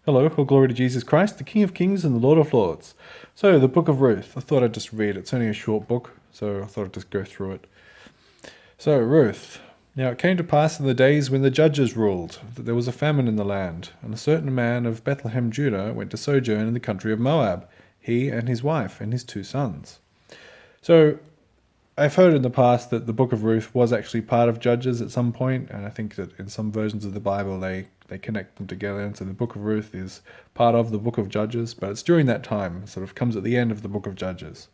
Hello, all glory to Jesus Christ, the King of Kings and the Lord of Lords. So, the Book of Ruth. I thought I'd just read it. It's only a short book, so I thought I'd just go through it. So, Ruth. Now it came to pass in the days when the judges ruled, that there was a famine in the land, and a certain man of Bethlehem, Judah, went to sojourn in the country of Moab, he and his wife and his 2 sons. So, I've heard in the past that the Book of Ruth was actually part of Judges at some point, and I think that in some versions of the Bible they connect them together, and so the Book of Ruth is part of the Book of Judges, but it's during that time, it sort of comes at the end of the Book of Judges.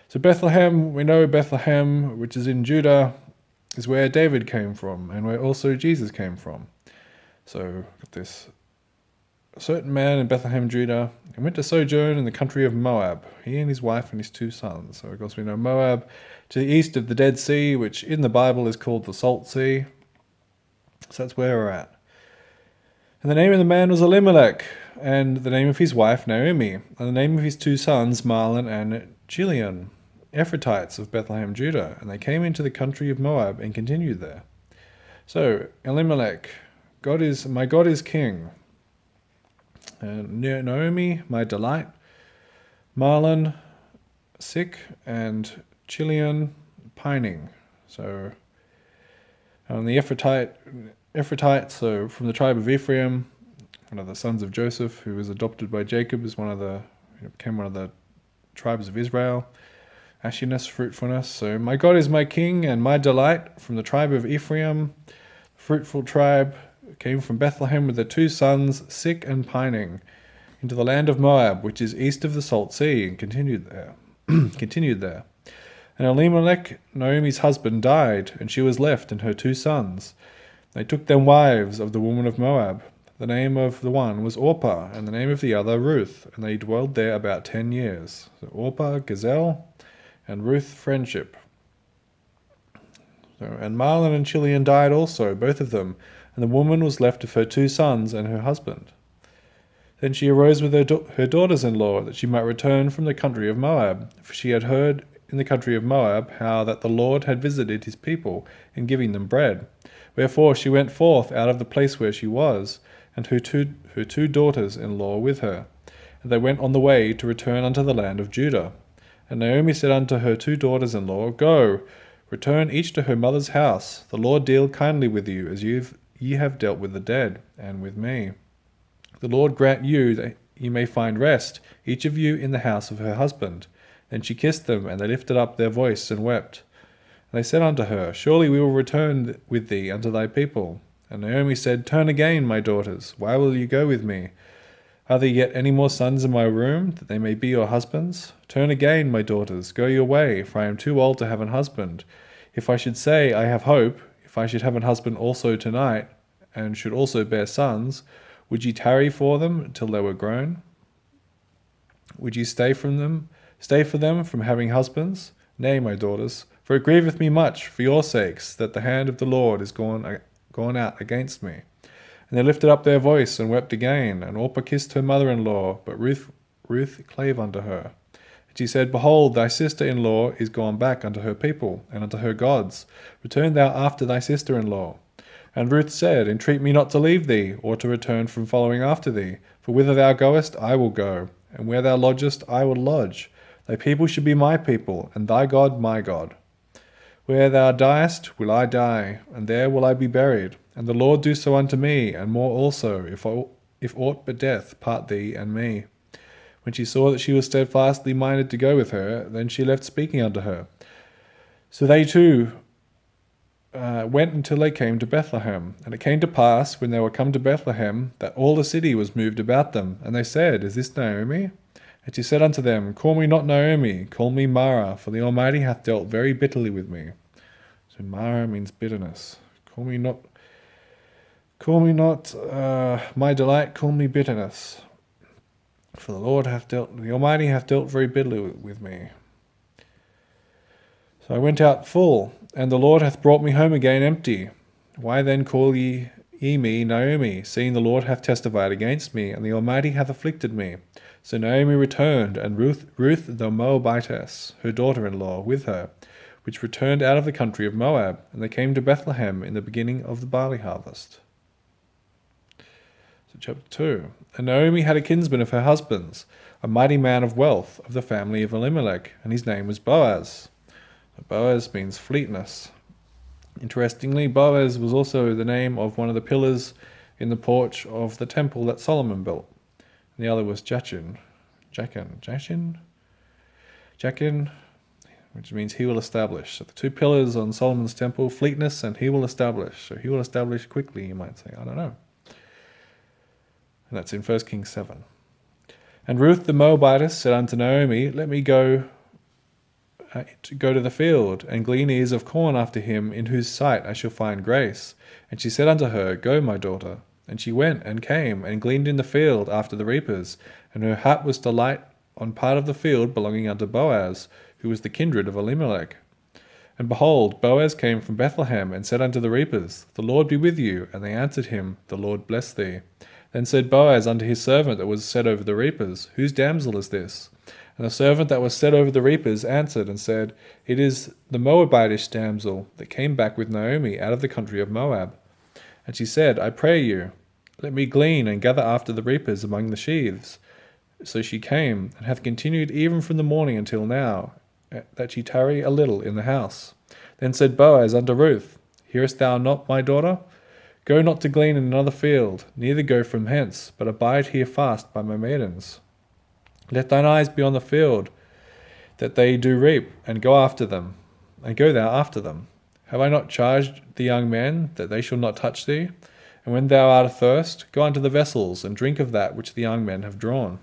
So Bethlehem, we know Bethlehem, which is in Judah, is where David came from, and where also Jesus came from. So, got this. A certain man in Bethlehem, Judah, and went to sojourn in the country of Moab, he and his wife and his 2 sons. So of course we know Moab, to the east of the Dead Sea, which in the Bible is called the Salt Sea. So that's where we're at. And the name of the man was Elimelech, and the name of his wife Naomi, and the name of his 2 sons Mahlon and Chilion, Ephrathites of Bethlehem, Judah, and they came into the country of Moab and continued there. So Elimelech, my God is king. And Naomi, my delight, Mahlon, sick, and Chilion, pining. So, and the Ephrathites, so from the tribe of Ephraim, one of the sons of Joseph, who was adopted by Jacob, became one of the tribes of Israel. Ashiness, fruitfulness. So my God is my king and my delight, from the tribe of Ephraim, fruitful tribe, came from Bethlehem with their 2 sons, sick and pining, into the land of Moab, which is east of the Salt Sea, and continued there. And Elimelech, Naomi's husband, died, and she was left and her 2 sons. They took them wives of the woman of Moab. The name of the one was Orpah, and the name of the other Ruth, and they dwelled there about 10 years. So Orpah, gazelle, and Ruth, friendship. And Mahlon and Chilion died also, both of them, and the woman was left of her 2 sons and her husband. Then she arose with her daughters-in-law, that she might return from the country of Moab, for she had heard in the country of Moab how that the Lord had visited his people in giving them bread. Wherefore she went forth out of the place where she was, and her two daughters-in-law with her. And they went on the way to return unto the land of Judah. And Naomi said unto her 2 daughters-in-law, Go, return each to her mother's house. The Lord deal kindly with you, as ye have dealt with the dead, and with me. The Lord grant you that ye may find rest, each of you in the house of her husband. Then she kissed them, and they lifted up their voice and wept. And they said unto her, Surely we will return with thee unto thy people. And Naomi said, Turn again, my daughters, why will you go with me? Are there yet any more sons in my room, that they may be your husbands? Turn again, my daughters, go your way, for I am too old to have an husband. If I should say, I have hope, if I should have an husband also tonight, and should also bear sons, would ye tarry for them till they were grown? Would ye stay for them from having husbands? Nay, my daughters, for it grieveth me much for your sakes, that the hand of the Lord is gone out against me. And they lifted up their voice and wept again, and Orpah kissed her mother-in-law, but Ruth clave unto her. And she said, Behold, thy sister-in-law is gone back unto her people, and unto her gods. Return thou after thy sister-in-law. And Ruth said, Entreat me not to leave thee, or to return from following after thee. For whither thou goest, I will go, and where thou lodgest, I will lodge. Thy people should be my people, and thy God my God. Where thou diest, will I die, and there will I be buried. And the Lord do so unto me, and more also, if aught but death part thee and me. When she saw that she was steadfastly minded to go with her, then she left speaking unto her. So they two went until they came to Bethlehem. And it came to pass, when they were come to Bethlehem, that all the city was moved about them. And they said, Is this Naomi? And she said unto them, Call me not Naomi, call me Mara, for the Almighty hath dealt very bitterly with me. So Mara means bitterness. Call me not my delight, call me bitterness. For the Almighty hath dealt very bitterly with me. So I went out full, and the Lord hath brought me home again empty. Why then call ye me Naomi, seeing the Lord hath testified against me, and the Almighty hath afflicted me? So Naomi returned, and Ruth the Moabitess, her daughter-in-law, with her, which returned out of the country of Moab, and they came to Bethlehem in the beginning of the barley harvest. Chapter 2. And Naomi had a kinsman of her husband's, a mighty man of wealth, of the family of Elimelech, and his name was Boaz. Boaz means fleetness. Interestingly, Boaz was also the name of one of the pillars in the porch of the temple that Solomon built. And the other was Jachin, which means he will establish. So the two pillars on Solomon's temple, fleetness and he will establish. So he will establish quickly, you might say. I don't know. And that's in 1 Kings 7. And Ruth the Moabitess said unto Naomi, Let me go to the field, and glean ears of corn after him, in whose sight I shall find grace. And she said unto her, Go, my daughter. And she went, and came, and gleaned in the field after the reapers. And her hap was to light on part of the field belonging unto Boaz, who was the kindred of Elimelech. And behold, Boaz came from Bethlehem, and said unto the reapers, The Lord be with you. And they answered him, The Lord bless thee. Then said Boaz unto his servant that was set over the reapers, Whose damsel is this? And the servant that was set over the reapers answered and said, It is the Moabitish damsel that came back with Naomi out of the country of Moab. And she said, I pray you, let me glean and gather after the reapers among the sheaves. So she came, and hath continued even from the morning until now, that she tarry a little in the house. Then said Boaz unto Ruth, Hearest thou not, my daughter? Go not to glean in another field, neither go from hence, but abide here fast by my maidens. Let thine eyes be on the field, that they do reap, and go after them, and go thou after them. Have I not charged the young men that they shall not touch thee? And when thou art athirst, go unto the vessels, and drink of that which the young men have drawn.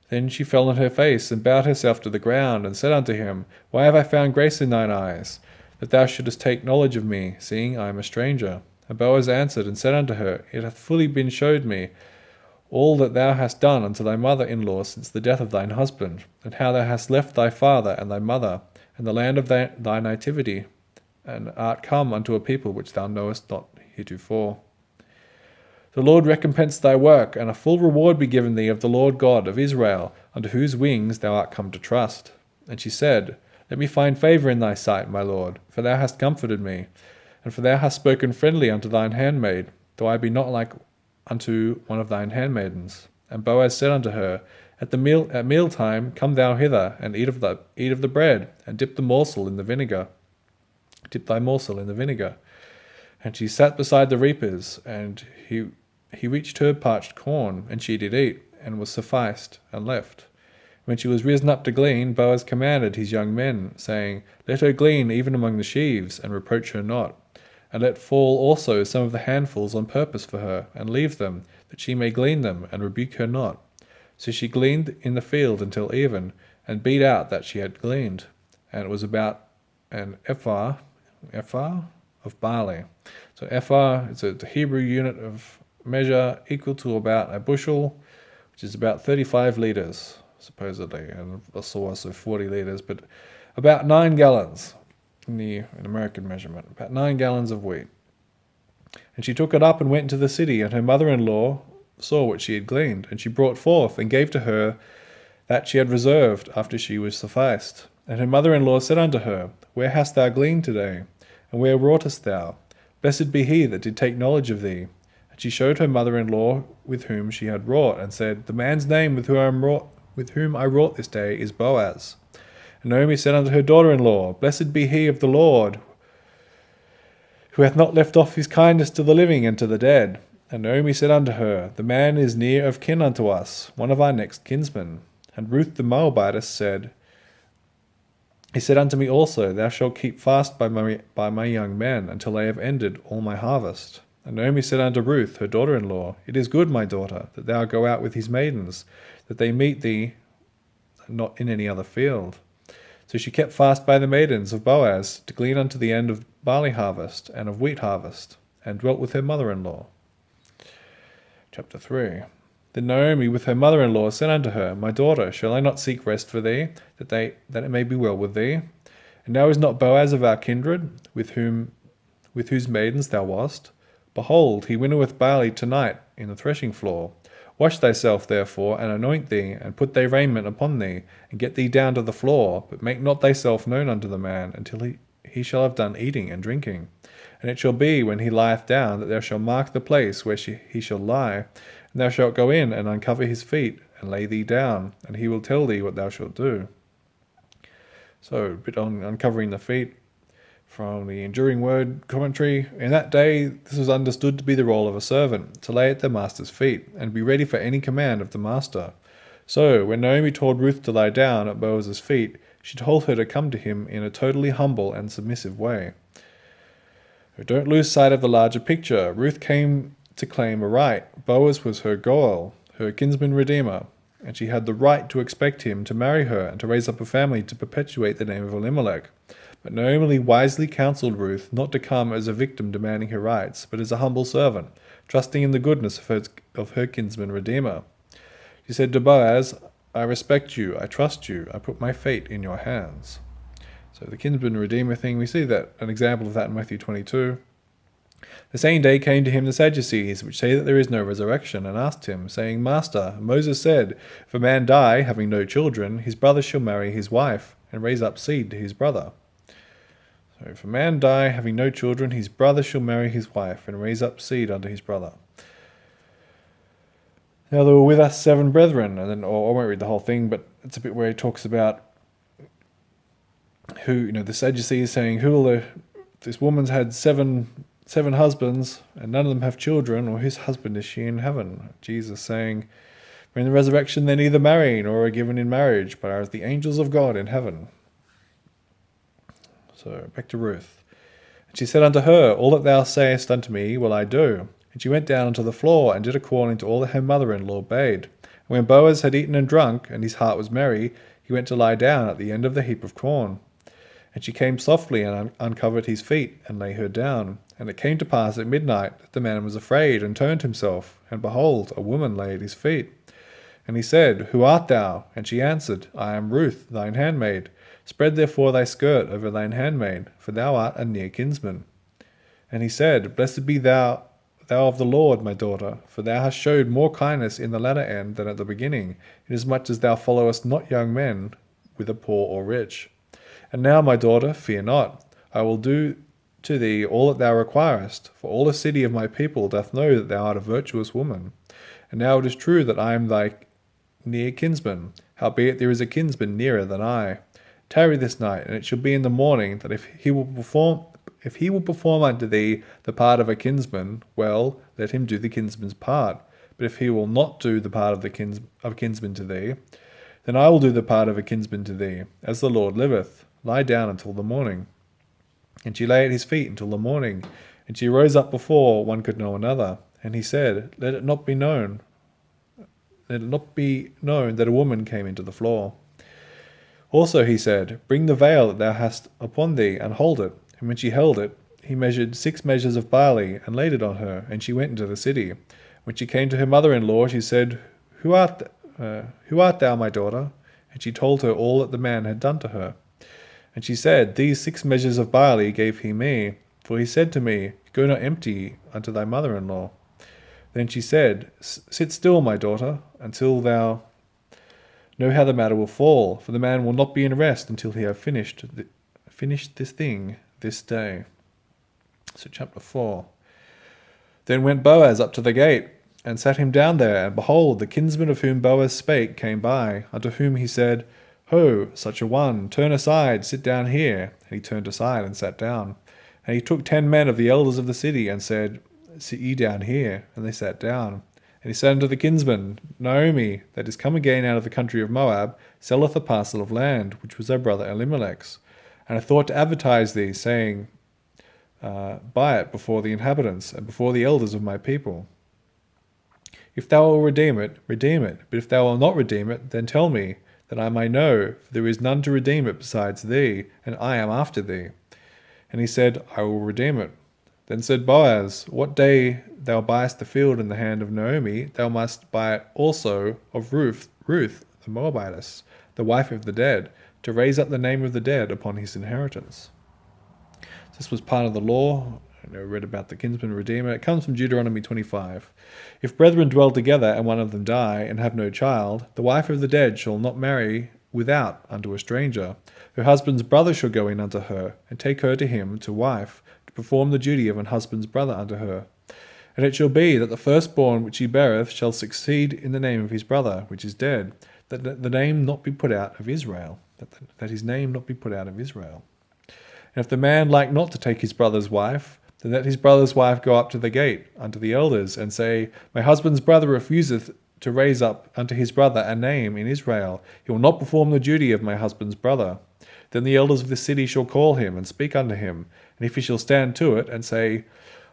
Then she fell on her face, and bowed herself to the ground, and said unto him, Why have I found grace in thine eyes, that thou shouldest take knowledge of me, seeing I am a stranger? And Boaz answered and said unto her, It hath fully been showed me all that thou hast done unto thy mother-in-law since the death of thine husband, and how thou hast left thy father and thy mother, and the land of thy nativity, and art come unto a people which thou knowest not heretofore. The Lord recompense thy work, and a full reward be given thee of the Lord God of Israel, under whose wings thou art come to trust. And she said, Let me find favour in thy sight, my Lord, for thou hast comforted me, and for thou hast spoken friendly unto thine handmaid, though I be not like unto one of thine handmaidens. And Boaz said unto her, At mealtime come thou hither, and eat of the bread, and dip thy morsel in the vinegar. And she sat beside the reapers, and he reached her parched corn, and she did eat, and was sufficed, and left. When she was risen up to glean, Boaz commanded his young men, saying, Let her glean even among the sheaves, and reproach her not. And let fall also some of the handfuls on purpose for her, and leave them, that she may glean them, and rebuke her not. So she gleaned in the field until even, and beat out that she had gleaned. And it was about an ephah of barley. So ephah is a Hebrew unit of measure equal to about a bushel, which is about 35 litres, supposedly, and I saw also 40 litres, but about 9 gallons. In American measurement, about 9 gallons of wheat. And she took it up and went into the city, and her mother-in-law saw what she had gleaned, and she brought forth and gave to her that she had reserved after she was sufficed. And her mother-in-law said unto her, Where hast thou gleaned today? And where wroughtest thou? Blessed be he that did take knowledge of thee. And she showed her mother-in-law with whom she had wrought, and said, The man's name with whom I wrought this day is Boaz. And Naomi said unto her daughter-in-law, Blessed be he of the Lord, who hath not left off his kindness to the living and to the dead. And Naomi said unto her, The man is near of kin unto us, one of our next kinsmen. And Ruth the Moabitess said, He said unto me also, Thou shalt keep fast by my young men, until I have ended all my harvest. And Naomi said unto Ruth, her daughter-in-law, It is good, my daughter, that thou go out with his maidens, that they meet thee not in any other field. So she kept fast by the maidens of Boaz, to glean unto the end of barley harvest, and of wheat harvest, and dwelt with her mother-in-law. Chapter 3. Then Naomi with her mother-in-law said unto her, My daughter, shall I not seek rest for thee, that it may be well with thee? And now is not Boaz of our kindred, with whose maidens thou wast? Behold, he winnoweth barley tonight in the threshing floor. Wash thyself therefore, and anoint thee, and put thy raiment upon thee, and get thee down to the floor, but make not thyself known unto the man, until he shall have done eating and drinking. And it shall be, when he lieth down, that thou shalt mark the place where he shall lie, and And thou shalt go in and uncover his feet, and lay thee down, and he will tell thee what thou shalt do. So, a bit on uncovering the feet from the Enduring Word commentary. In that day, this was understood to be the role of a servant, to lay at their master's feet, and be ready for any command of the master. So, when Naomi told Ruth to lie down at Boaz's feet, she told her to come to him in a totally humble and submissive way. Don't lose sight of the larger picture. Ruth came to claim a right. Boaz was her Goel, her kinsman redeemer, and she had the right to expect him to marry her and to raise up a family to perpetuate the name of Elimelech. But Naomi wisely counseled Ruth not to come as a victim demanding her rights, but as a humble servant, trusting in the goodness of her kinsman redeemer. She said to Boaz, I respect you, I trust you, I put my fate in your hands. So the kinsman redeemer thing, we see that an example of that in Matthew 22. The same day came to him the Sadducees, which say that there is no resurrection, and asked him, saying, Master, Moses said, if a man die, having no children, his brother shall marry his wife, and raise up seed to his brother. So if a man die, having no children, his brother shall marry his wife, and raise up seed unto his brother. Now there were with us 7 brethren, and then I won't read the whole thing, but it's a bit where he talks about who, the Sadducees saying, this woman's had seven husbands, and none of them have children, or whose husband is she in heaven? Jesus saying, for in the resurrection they neither marry nor are given in marriage, but are as the angels of God in heaven. So back to Ruth. And she said unto her, all that thou sayest unto me will I do. And she went down unto the floor, and did according to all that her mother-in-law bade. And when Boaz had eaten and drunk, and his heart was merry, he went to lie down at the end of the heap of corn. And she came softly and uncovered his feet, and lay her down. And it came to pass at midnight that the man was afraid, and turned himself, and behold, a woman lay at his feet. And he said, Who art thou? And she answered, I am Ruth, thine handmaid. Spread therefore thy skirt over thine handmaid, for thou art a near kinsman. And he said, Blessed be thou of the Lord, my daughter, for thou hast showed more kindness in the latter end than at the beginning, inasmuch as thou followest not young men, whether poor or rich. And now, my daughter, fear not. I will do to thee all that thou requirest, for all the city of my people doth know that thou art a virtuous woman. And now it is true that I am thy near kinsman, howbeit there is a kinsman nearer than I. Tarry this night, and it shall be in the morning that if he will perform unto thee the part of a kinsman, well, let him do the kinsman's part. But if he will not do the part of a kinsman to thee, then I will do the part of a kinsman to thee, as the Lord liveth. Lie down until the morning. And she lay at his feet until the morning, and she rose up before one could know another. And he said, Let it not be known that a woman came into the floor. Also he said, Bring the veil that thou hast upon thee, and hold it. And when she held it, he measured 6 measures of barley, and laid it on her, and she went into the city. When she came to her mother-in-law, she said, Who art thou, my daughter? And she told her all that the man had done to her. And she said, These 6 measures of barley gave he me, for he said to me, Go not empty unto thy mother-in-law. Then she said, Sit still, my daughter, until thou know how the matter will fall, for the man will not be in rest until he have finished this thing this day. So chapter 4. Then went Boaz up to the gate, and sat him down there, and behold, the kinsman of whom Boaz spake came by, unto whom he said, Ho, such a one, turn aside, sit down here. And he turned aside and sat down. And he took 10 men of the elders of the city, and said, Sit ye down here. And they sat down. And he said unto the kinsman, Naomi, that is come again out of the country of Moab, selleth a parcel of land, which was her brother Elimelech's. And I thought to advertise thee, saying, Buy it before the inhabitants, and before the elders of my people. If thou wilt redeem it, redeem it. But if thou wilt not redeem it, then tell me, that I may know, for there is none to redeem it besides thee, and I am after thee. And he said, I will redeem it. Then said Boaz, What day thou buyest the field in the hand of Naomi, thou must buy it also of Ruth the Moabitess, the wife of the dead, to raise up the name of the dead upon his inheritance. This was part of the law. I read about the kinsman redeemer. It comes from Deuteronomy 25. If brethren dwell together, and one of them die, and have no child, the wife of the dead shall not marry without unto a stranger. Her husband's brother shall go in unto her, and take her to him to wife, to perform the duty of an husband's brother unto her. And it shall be that the firstborn which he beareth shall succeed in the name of his brother, which is dead, that the name not be put out of Israel, that his name not be put out of Israel. And if the man like not to take his brother's wife, then let his brother's wife go up to the gate unto the elders, and say, My husband's brother refuseth to raise up unto his brother a name in Israel. He will not perform the duty of my husband's brother. Then the elders of the city shall call him, and speak unto him. And if he shall stand to it, and say,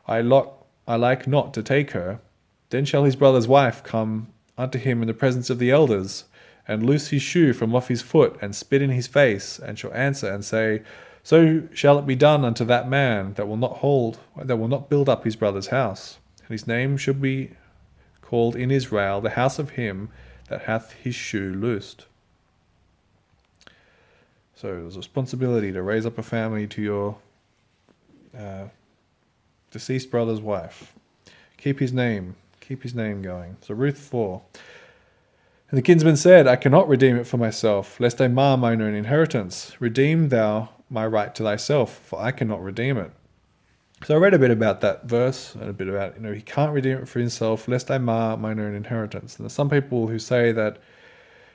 I like not to take her, then shall his brother's wife come unto him in the presence of the elders, and loose his shoe from off his foot, and spit in his face, and shall answer and say, So shall it be done unto that man that will not build up his brother's house. And his name shall be called in Israel the house of him that hath his shoe loosed. So there's a responsibility to raise up a family to your deceased brother's wife. Keep his name going. So Ruth 4. And the kinsman said, I cannot redeem it for myself, lest I mar mine own inheritance. Redeem thou my right to thyself, for I cannot redeem it. So I read a bit about that verse, and a bit about, he can't redeem it for himself, lest I mar mine own inheritance. And there's some people who say that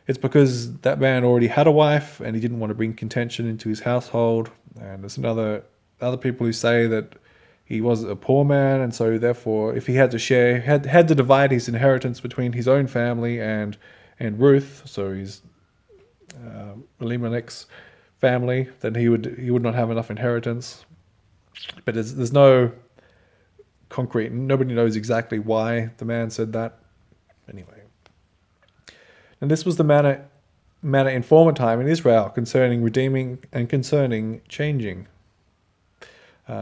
it's because that man already had a wife, and he didn't want to bring contention into his household. And there's other people who say that he was a poor man, and so therefore, if he had to share, had to divide his inheritance between his own family and Ruth, so his Elimelech's family, then he would not have enough inheritance. But there's no concrete, nobody knows exactly why the man said that. Anyway, and this was the manner in former time in Israel concerning redeeming and concerning changing.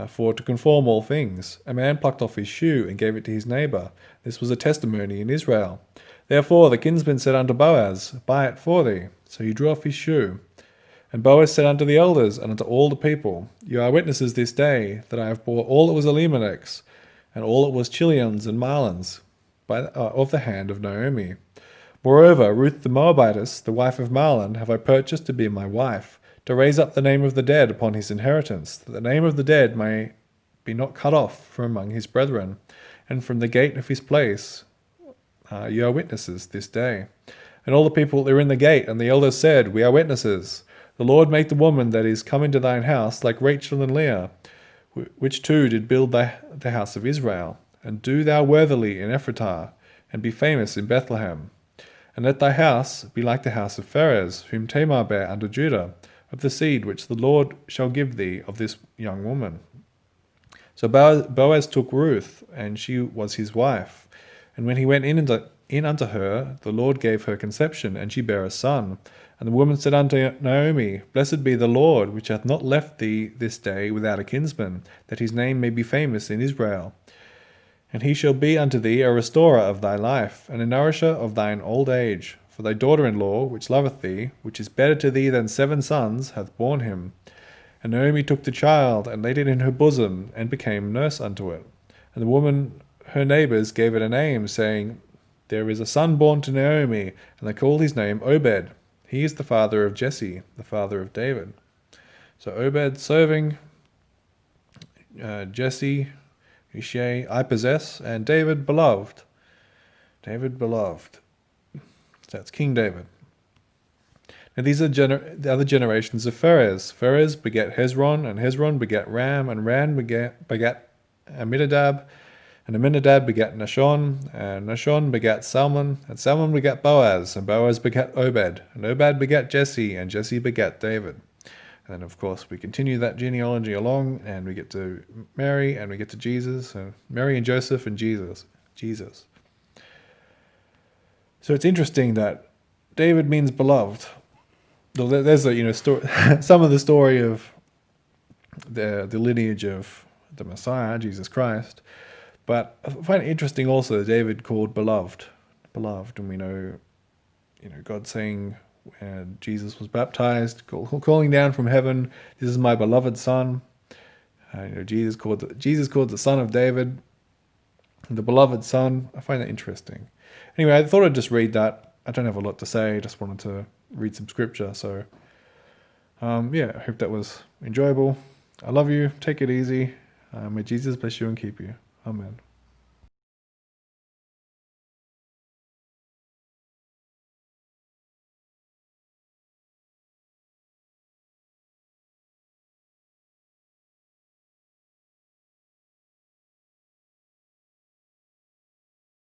For to conform all things, a man plucked off his shoe and gave it to his neighbour. This was a testimony in Israel. Therefore the kinsman said unto Boaz, Buy it for thee. So he drew off his shoe. And Boaz said unto the elders and unto all the people, You are witnesses this day that I have bought all that was Elimelech's, and all that was Chilion's and Mahlon's, of the hand of Naomi. Moreover, Ruth the Moabitess, the wife of Mahlon, have I purchased to be my wife, to raise up the name of the dead upon his inheritance, that the name of the dead may be not cut off from among his brethren, and from the gate of his place you are witnesses this day. And all the people that were in the gate, and the elders said, We are witnesses. The Lord make the woman that is come into thine house like Rachel and Leah, which two did build the house of Israel. And do thou worthily in Ephratah, and be famous in Bethlehem. And let thy house be like the house of Pharez, whom Tamar bare unto Judah, of the seed which the Lord shall give thee of this young woman. So Boaz took Ruth, and she was his wife. And when he went in unto her, the Lord gave her conception, and she bare a son. And the woman said unto Naomi, Blessed be the Lord, which hath not left thee this day without a kinsman, that his name may be famous in Israel. And he shall be unto thee a restorer of thy life, and a nourisher of thine old age. For thy daughter-in-law, which loveth thee, which is better to thee than 7 sons, hath borne him. And Naomi took the child, and laid it in her bosom, and became nurse unto it. And the woman, her neighbours, gave it a name, saying, There is a son born to Naomi, and they called his name Obed. He is the father of Jesse, the father of David. So Obed serving, Jesse, Ishai, I possess, and David beloved. David beloved. So that's King David. Now these are the other generations of Pharez. Pharez begat Hezron, and Hezron begat Ram, and Ram begat Amminadab, and Amminadab begat Nahshon, and Nahshon begat Salmon, and Salmon begat Boaz, and Boaz begat Obed, and Obed begat Jesse, and Jesse begat David. And then, of course, we continue that genealogy along, and we get to Mary, and we get to Jesus, and Mary and Joseph and Jesus. So it's interesting that David means beloved. There's a story, some of the story of the lineage of the Messiah, Jesus Christ. But I find it interesting also that David called beloved, and we know, God saying Jesus was baptized, calling down from heaven, "This is my beloved Son." Jesus called the Son of David, the beloved Son. I find that interesting. Anyway, I thought I'd just read that. I don't have a lot to say. I just wanted to read some scripture. So, I hope that was enjoyable. I love you. Take it easy. May Jesus bless you and keep you. Amen.